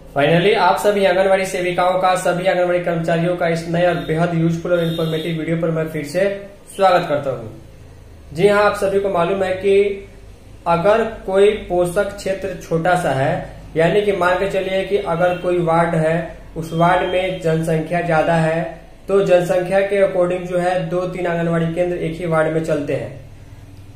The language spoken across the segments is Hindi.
फाइनली आप सभी आंगनबाड़ी सेविकाओं का, सभी आंगनबाड़ी कर्मचारियों का इस नए और बेहद यूजफुल और इन्फॉर्मेटिव वीडियो पर मैं फिर से स्वागत करता हूं। जी हां, आप सभी को मालूम है कि अगर कोई पोषक क्षेत्र छोटा सा है, यानी कि मान के चलिए कि अगर कोई वार्ड है, उस वार्ड में जनसंख्या ज्यादा है, तो जनसंख्या के अकॉर्डिंग जो है 2-3 आंगनबाड़ी केंद्र एक ही वार्ड में चलते हैं।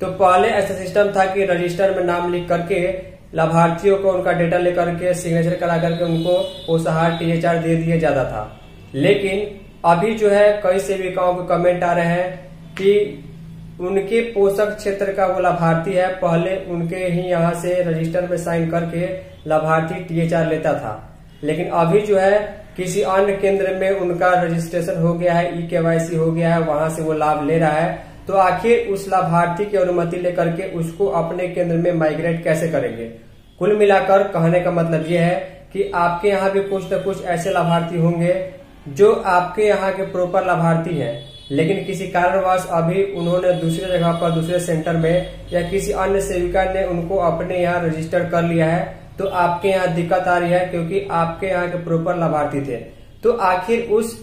तो पहले ऐसा सिस्टम था कि रजिस्टर में नाम लिख करके लाभार्थियों को उनका डेटा लेकर के सिग्नेचर करा करके उनको पोषाहार THR दे दिया जाता था। लेकिन अभी जो है कई सेविकाओं के कमेंट आ रहे हैं कि उनके पोषक क्षेत्र का वो लाभार्थी है, पहले उनके ही यहाँ से रजिस्टर में साइन करके लाभार्थी THR लेता था, लेकिन अभी जो है किसी अन्य केंद्र में उनका रजिस्ट्रेशन हो गया है, eKYC हो गया है, वहां से वो लाभ ले रहा है। तो आखिर उस लाभार्थी की अनुमति लेकर के उसको अपने केंद्र में माइग्रेट कैसे करेंगे? कुल मिलाकर कहने का मतलब ये है कि आपके यहाँ भी कुछ न कुछ ऐसे लाभार्थी होंगे जो आपके यहाँ के प्रॉपर लाभार्थी हैं, लेकिन किसी कारणवश अभी उन्होंने दूसरी जगह पर, दूसरे सेंटर में या किसी अन्य सेविका ने उनको अपने यहाँ रजिस्टर कर लिया है, तो आपके यहाँ दिक्कत आ रही है क्योंकि आपके यहाँ के प्रॉपर लाभार्थी थे। तो आखिर उस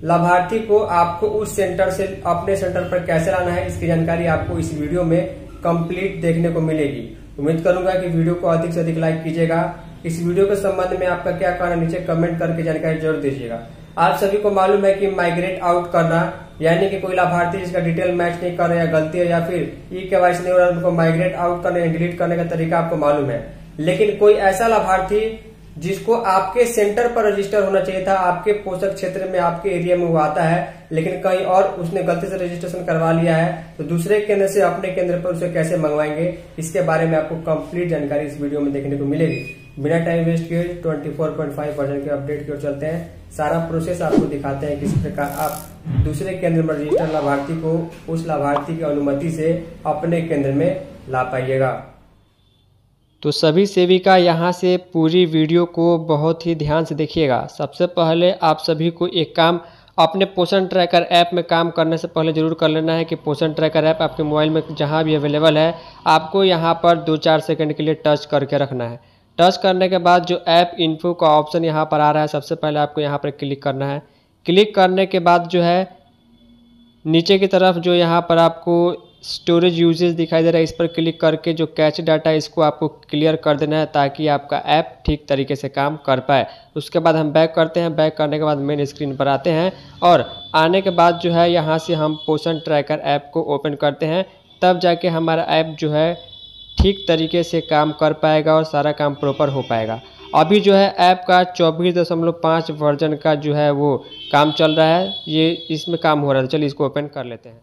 लाभार्थी को आपको उस सेंटर से अपने सेंटर पर कैसे लाना है, इसकी जानकारी आपको इस वीडियो में कंप्लीट देखने को मिलेगी। उम्मीद करूंगा कि वीडियो को अधिक से अधिक लाइक कीजिएगा। इस वीडियो के संबंध में आपका क्या कहना, नीचे कमेंट करके जानकारी जरूर दीजिएगा। आप सभी को मालूम है कि माइग्रेट आउट करना, यानी कि कोई लाभार्थी जिसका डिटेल मैच नहीं कर रहा है, गलती है या फिर eKYC नहीं हो रहा है, उनको माइग्रेट आउट करने, डिलीट करने का तरीका आपको मालूम है। लेकिन कोई ऐसा लाभार्थी जिसको आपके सेंटर पर रजिस्टर होना चाहिए था, आपके पोषक क्षेत्र में, आपके एरिया में वो आता है, लेकिन कहीं और उसने गलती से रजिस्ट्रेशन करवा लिया है, तो दूसरे केंद्र से अपने केंद्र पर उसे कैसे मंगवाएंगे, इसके बारे में आपको कंप्लीट जानकारी इस वीडियो में देखने को मिलेगी। बिना टाइम वेस्ट किए 24.5 वर्जन के अपडेट की ओर चलते हैं। सारा प्रोसेस आपको दिखाते हैं किस प्रकार आप दूसरे केंद्र में रजिस्टर लाभार्थी को उस लाभार्थी की अनुमति से अपने केंद्र में ला पाइएगा। तो सभी सेविका यहाँ से पूरी वीडियो को बहुत ही ध्यान से देखिएगा। सबसे पहले आप सभी को एक काम अपने पोषण ट्रैकर ऐप में काम करने से पहले ज़रूर कर लेना है कि पोषण ट्रैकर ऐप आपके मोबाइल में जहाँ भी अवेलेबल है, आपको यहाँ पर 2-4 सेकंड के लिए टच करके रखना है। टच करने के बाद जो ऐप इन्फो का ऑप्शन यहाँ पर आ रहा है, सबसे पहले आपको यहाँ पर क्लिक करना है। क्लिक करने के बाद जो है नीचे की तरफ जो यहाँ पर आपको स्टोरेज यूजेज दिखाई दे रहा है, इस पर क्लिक करके जो कैच डाटा है इसको आपको क्लियर कर देना है ताकि आपका ऐप ठीक तरीके से काम कर पाए। उसके बाद हम बैक करते हैं। बैक करने के बाद मेन स्क्रीन पर आते हैं और आने के बाद जो है यहाँ से हम पोषण ट्रैकर ऐप को ओपन करते हैं, तब जाके हमारा ऐप जो है ठीक तरीके से काम कर पाएगा और सारा काम प्रॉपर हो पाएगा। अभी जो है ऐप का 24.5 वर्जन का जो है वो काम चल रहा है, ये इसमें काम हो रहा है। चलिए इसको ओपन कर लेते हैं।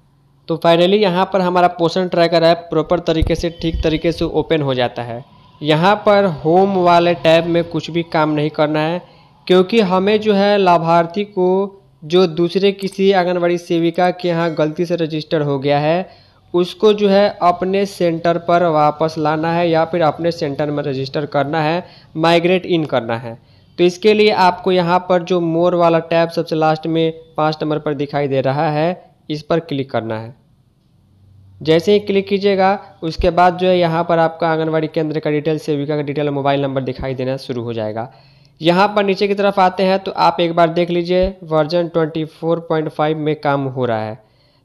तो फाइनली यहाँ पर हमारा पोषण ट्रैकर ऐप प्रॉपर तरीके से, ठीक तरीके से ओपन हो जाता है। यहाँ पर होम वाले टैब में कुछ भी काम नहीं करना है, क्योंकि हमें जो है लाभार्थी को जो दूसरे किसी आंगनबाड़ी सेविका के यहाँ गलती से रजिस्टर हो गया है, उसको जो है अपने सेंटर पर वापस लाना है या फिर अपने सेंटर में रजिस्टर करना है, माइग्रेट इन करना है। तो इसके लिए आपको यहाँ पर जो मोर वाला टैब सबसे लास्ट में 5 नंबर पर दिखाई दे रहा है, इस पर क्लिक करना है। जैसे ही क्लिक कीजिएगा उसके बाद जो है यहाँ पर आपका आंगनबाड़ी केंद्र का डिटेल, सेविका का डिटेल, मोबाइल नंबर दिखाई देना शुरू हो जाएगा। यहाँ पर नीचे की तरफ आते हैं तो आप एक बार देख लीजिए वर्जन 24.5 में काम हो रहा है।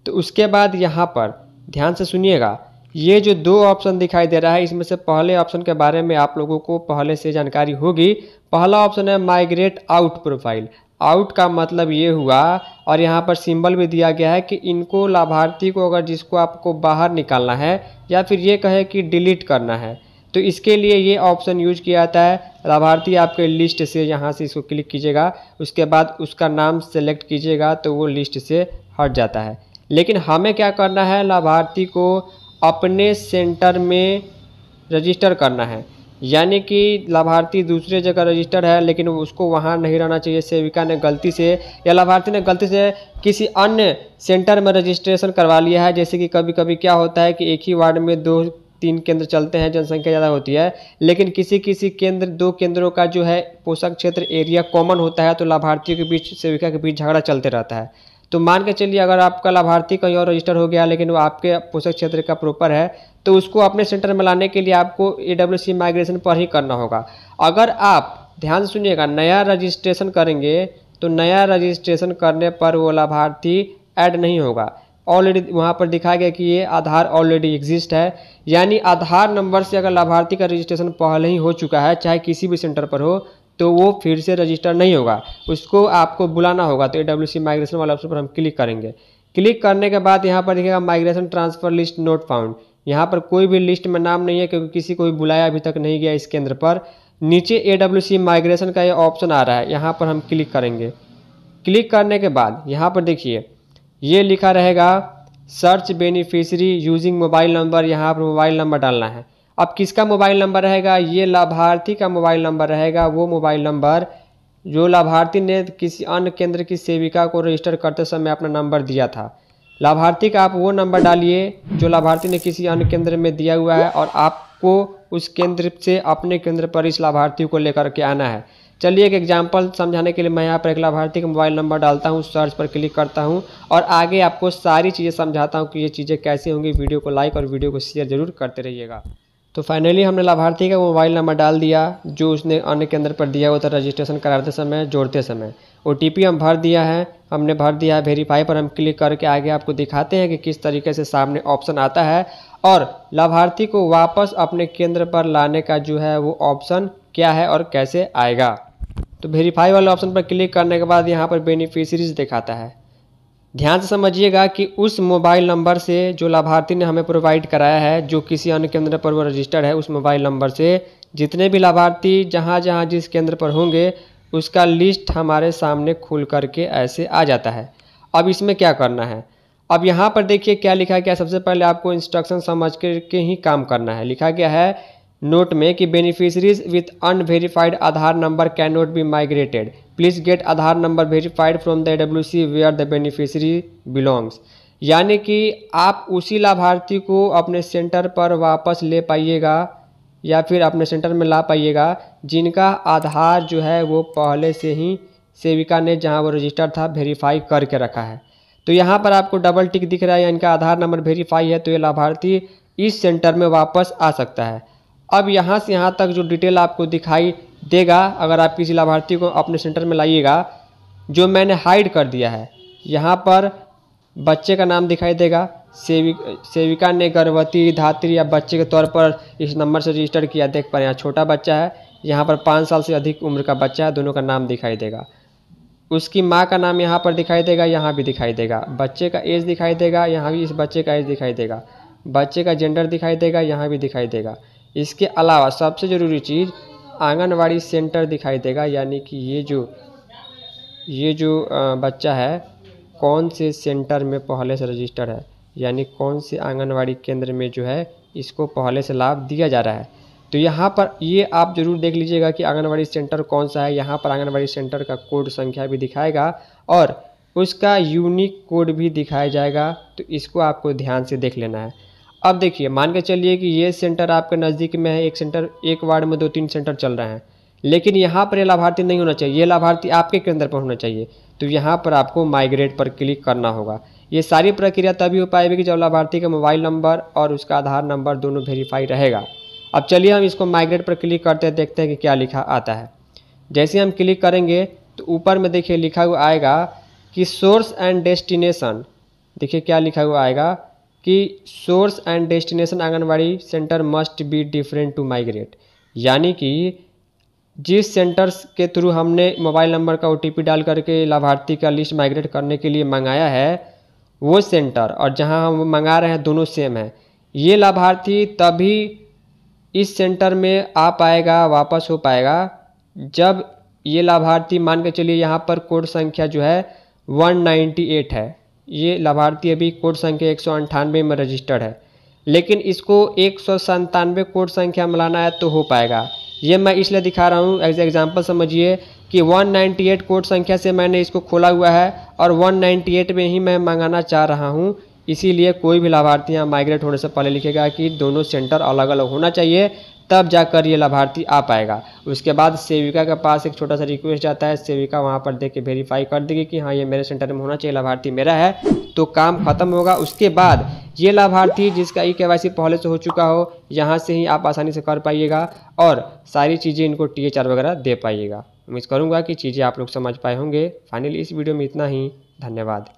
तो उसके बाद यहाँ पर ध्यान से सुनिएगा, ये जो 2 ऑप्शन दिखाई दे रहा है, इसमें से पहले ऑप्शन के बारे में आप लोगों को पहले से जानकारी होगी। पहला ऑप्शन है माइग्रेट आउट प्रोफाइल। आउट का मतलब ये हुआ, और यहाँ पर सिंबल भी दिया गया है कि इनको लाभार्थी को अगर जिसको आपको बाहर निकालना है या फिर ये कहे कि डिलीट करना है, तो इसके लिए ये ऑप्शन यूज किया जाता है। लाभार्थी आपके लिस्ट से यहाँ से इसको क्लिक कीजिएगा, उसके बाद उसका नाम सेलेक्ट कीजिएगा तो वो लिस्ट से हट जाता है। लेकिन हमें क्या करना है, लाभार्थी को अपने सेंटर में रजिस्टर करना है, यानी कि लाभार्थी दूसरे जगह रजिस्टर है लेकिन उसको वहाँ नहीं रहना चाहिए। सेविका ने गलती से या लाभार्थी ने गलती से किसी अन्य सेंटर में रजिस्ट्रेशन करवा लिया है। जैसे कि कभी कभी क्या होता है कि एक ही वार्ड में 2-3 केंद्र चलते हैं, जनसंख्या ज़्यादा होती है, लेकिन किसी केंद्र, 2 केंद्रों का जो है पोषक क्षेत्र एरिया कॉमन होता है, तो लाभार्थियों के बीच, सेविका के बीच झगड़ा चलते रहता है। तो मान के चलिए अगर आपका लाभार्थी कहीं और रजिस्टर हो गया लेकिन वो आपके पोषक क्षेत्र का प्रॉपर है, तो उसको अपने सेंटर में लाने के लिए आपको AWC माइग्रेशन पर ही करना होगा। अगर आप ध्यान से सुनिएगा, नया रजिस्ट्रेशन करेंगे तो नया रजिस्ट्रेशन करने पर वो लाभार्थी ऐड नहीं होगा। ऑलरेडी वहाँ पर दिखाया गया कि ये आधार ऑलरेडी एग्जिस्ट है, यानी आधार नंबर से अगर लाभार्थी का रजिस्ट्रेशन पहले ही हो चुका है, चाहे किसी भी सेंटर पर हो, तो वो फिर से रजिस्टर नहीं होगा, उसको आपको बुलाना होगा। तो AWC माइग्रेशन वाला ऑप्शन पर हम क्लिक करेंगे। क्लिक करने के बाद यहाँ पर दिखेगा migration transfer list not found. यहाँ पर कोई भी लिस्ट में नाम नहीं है क्योंकि किसी को भी बुलाया अभी तक नहीं गया इस केंद्र पर। नीचे AWC माइग्रेशन का ये ऑप्शन आ रहा है, यहाँ पर हम क्लिक करेंगे। क्लिक करने के बाद यहाँ पर देखिए ये लिखा रहेगा search beneficiary using mobile number, यहाँ पर मोबाइल नंबर डालना है। अब किसका मोबाइल नंबर रहेगा? ये लाभार्थी का मोबाइल नंबर रहेगा, वो मोबाइल नंबर जो लाभार्थी ने किसी अन्य केंद्र की सेविका को रजिस्टर करते समय अपना नंबर दिया था। लाभार्थी का आप वो नंबर डालिए जो लाभार्थी ने किसी अन्य केंद्र में दिया हुआ है, और आपको उस केंद्र से अपने केंद्र पर इस लाभार्थी को लेकर के आना है। चलिए एक एग्जाम्पल समझाने के लिए मैं यहाँ पर एक लाभार्थी का मोबाइल नंबर डालता हूँ, सर्च पर क्लिक करता हूँ और आगे आपको सारी चीज़ें समझाता हूँ कि ये चीज़ें कैसे होंगी। वीडियो को लाइक और वीडियो को शेयर जरूर करते रहिएगा। तो फाइनली हमने लाभार्थी का मोबाइल नंबर डाल दिया जो उसने अन्य केंद्र पर दिया हुआ था रजिस्ट्रेशन कराते समय, जोड़ते समय। OTP हम भर दिया है, हमने भर दिया है। वेरीफाई पर हम क्लिक करके आगे आपको दिखाते हैं कि किस तरीके से सामने ऑप्शन आता है और लाभार्थी को वापस अपने केंद्र पर लाने का जो है वो ऑप्शन क्या है और कैसे आएगा। तो वेरीफाई वाले ऑप्शन पर क्लिक करने के बाद यहाँ पर बेनिफिशियरीज दिखाता है। ध्यान से समझिएगा कि उस मोबाइल नंबर से जो लाभार्थी ने हमें प्रोवाइड कराया है, जो किसी अन्य केंद्र पर वो रजिस्टर्ड है, उस मोबाइल नंबर से जितने भी लाभार्थी जहाँ जहाँ जिस केंद्र पर होंगे उसका लिस्ट हमारे सामने खुल करके ऐसे आ जाता है। अब इसमें क्या करना है? अब यहाँ पर देखिए क्या लिखा गया। सबसे पहले आपको इंस्ट्रक्शन समझ के ही काम करना है। लिखा गया है नोट में कि beneficiaries with unverified Aadhaar number can not be migrated, please get Aadhaar number verified from the AWC where the beneficiary belongs. यानी कि आप उसी लाभार्थी को अपने सेंटर पर वापस ले पाइएगा या फिर अपने सेंटर में ला पाइएगा जिनका आधार जो है वो पहले से ही सेविका ने जहां वो रजिस्टर था वेरीफाई करके रखा है। तो यहाँ पर आपको डबल टिक दिख रहा है, इनका आधार नंबर वेरीफाई है, तो ये लाभार्थी इस सेंटर में वापस आ सकता है। अब यहाँ से यहाँ तक जो डिटेल आपको दिखाई देगा, अगर आप किसी लाभार्थी को अपने सेंटर में लाइएगा, जो मैंने हाइड कर दिया है, यहाँ पर बच्चे का नाम दिखाई देगा। सेविका ने गर्भवती, धात्री या बच्चे के तौर पर इस नंबर से रजिस्टर किया। देख पर यहाँ छोटा बच्चा है, यहाँ पर 5 साल से अधिक उम्र का बच्चा है, दोनों का नाम दिखाई देगा। उसकी माँ का नाम यहाँ पर दिखाई देगा, यहाँ भी दिखाई देगा। बच्चे का एज दिखाई देगा, यहाँ भी इस बच्चे का एज दिखाई देगा। बच्चे का जेंडर दिखाई देगा, यहाँ भी दिखाई देगा। इसके अलावा सबसे ज़रूरी चीज़ आंगनवाड़ी सेंटर दिखाई देगा, यानी कि ये जो बच्चा है कौन से सेंटर में पहले से रजिस्टर है, यानी कौन से आंगनवाड़ी केंद्र में जो है इसको पहले से लाभ दिया जा रहा है। तो यहाँ पर ये आप ज़रूर देख लीजिएगा कि आंगनवाड़ी सेंटर कौन सा है। यहाँ पर आंगनवाड़ी सेंटर का कोड संख्या भी दिखाएगा और उसका यूनिक कोड भी दिखाया जाएगा, तो इसको आपको ध्यान से देख लेना है। अब देखिए, मान के चलिए कि ये सेंटर आपके नज़दीक में है, एक सेंटर, एक वार्ड में 2-3 सेंटर चल रहे हैं, लेकिन यहाँ पर ये लाभार्थी नहीं होना चाहिए, ये लाभार्थी आपके केंद्र पर होना चाहिए। तो यहाँ पर आपको माइग्रेट पर क्लिक करना होगा। ये सारी प्रक्रिया तभी हो पाएगी जब लाभार्थी का मोबाइल नंबर और उसका आधार नंबर दोनों वेरीफाई रहेगा। अब चलिए हम इसको माइग्रेट पर क्लिक करते हैं, देखते हैं कि क्या लिखा आता है। जैसे हम क्लिक करेंगे तो ऊपर में देखिए लिखा हुआ आएगा कि सोर्स एंड डेस्टिनेशन। देखिए क्या लिखा हुआ आएगा कि source and destination anganwadi centre must be different to migrate, यानी कि जिस सेंटर्स के थ्रू हमने मोबाइल नंबर का OTP डाल करके लाभार्थी का लिस्ट माइग्रेट करने के लिए मंगाया है, वो सेंटर और जहां हम मंगा रहे हैं दोनों सेम है। ये लाभार्थी तभी इस सेंटर में आ पाएगा, वापस हो पाएगा, जब ये लाभार्थी मान के चलिए यहाँ पर कोड संख्या जो है 198 है। ये लाभार्थी अभी कोड संख्या 198 में रजिस्टर्ड है, लेकिन इसको 197 कोड संख्या में लाना है तो हो पाएगा। ये मैं इसलिए दिखा रहा हूँ, एज एग्जाम्पल समझिए कि 198 कोड संख्या से मैंने इसको खोला हुआ है और 198 में ही मैं मंगाना चाह रहा हूँ। इसीलिए कोई भी लाभार्थी यहाँ माइग्रेट होने से पहले लिखेगा कि दोनों सेंटर अलग अलग होना चाहिए, तब जाकर ये लाभार्थी आ पाएगा। उसके बाद सेविका के पास एक छोटा सा रिक्वेस्ट जाता है, सेविका वहाँ पर देख के वेरीफाई कर देगी कि हाँ ये मेरे सेंटर में होना चाहिए, लाभार्थी मेरा है, तो काम खत्म होगा। उसके बाद ये लाभार्थी जिसका KYC पहले से हो चुका हो, यहाँ से ही आप आसानी से कर पाइएगा और सारी चीज़ें इनको THR वगैरह दे पाइएगा। उम्मीद करूँगा कि चीज़ें आप लोग समझ पाए होंगे। फाइनली इस वीडियो में इतना ही। धन्यवाद।